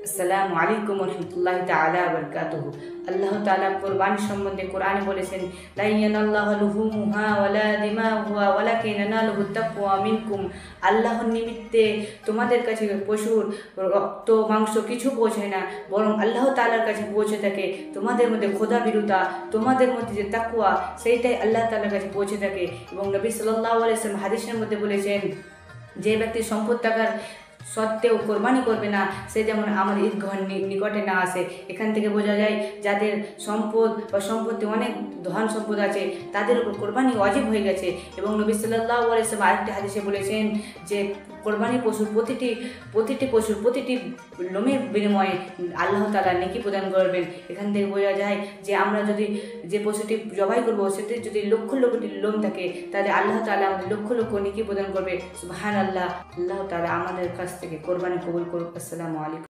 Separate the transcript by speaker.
Speaker 1: আসসালামু আলাইকুম ওয়া রাহমাতুল্লাহি তাআলা ওয়া বারাকাতুহু। আল্লাহ তাআলা কুরবানি সম্বন্ধে কোরআনে বলেছেন, লা ইয়ানাল্লাহু লুহুমুহা ওয়ালা দিমাউহা ওয়ালাকিন ইয়ানালুহুত তাকওয়া মিনকুম। আল্লাহর নিমিত্তে তোমাদের কাছে পশুর রক্ত মাংস কিছু পৌঁছায় না, বরং আল্লাহ তাআলার কাছে পৌঁছে থাকে তোমাদের মধ্যে খোদাভীরুতা, তোমাদের মধ্যে যে তাকওয়া, সেইটাই আল্লাহ তাআলার কাছে পৌঁছে থাকে। এবং নবী সাল্লাল্লাহু আলাইহি ওয়াসাল্লাম হাদিসের মধ্যে বলেছেন, যে ব্যক্তি সম্পদ টাকার সত্ত্বেও কোরবানি করবে না, সে যেমন আমার ঈদগাহর নিকটে না আসে। এখান থেকে বোঝা যায় যাদের সম্পদ বা সম্পত্তি অনেক ধন সম্পদ আছে, তাদের উপর কোরবানি ওয়াজিব হয়ে গেছে। এবং নবী সাল্লাল্লাহু আলাইহি ওয়াসাল্লাম আরেকটি হাদিসে বলেছেন যে কোরবানি পশুর প্রতিটি পশুর প্রতিটি লোমের বিনিময়ে আল্লাহ তাআলা নেকি প্রদান করবেন। এখান থেকে বোঝা যায় যে আমরা যদি যে পশুটি জবাই করবো সেটি যদি লক্ষ লক্ষটি লোম থাকে, তাহলে আল্লাহ তাআলা আমাদের লক্ষ লক্ষ নেকি প্রদান করবে। সুবহানাল্লাহ। আল্লাহ তাআলা আমাদের কাছ থেকে কোরবানি কবুল করুক। আসসালামু আলাইকুম।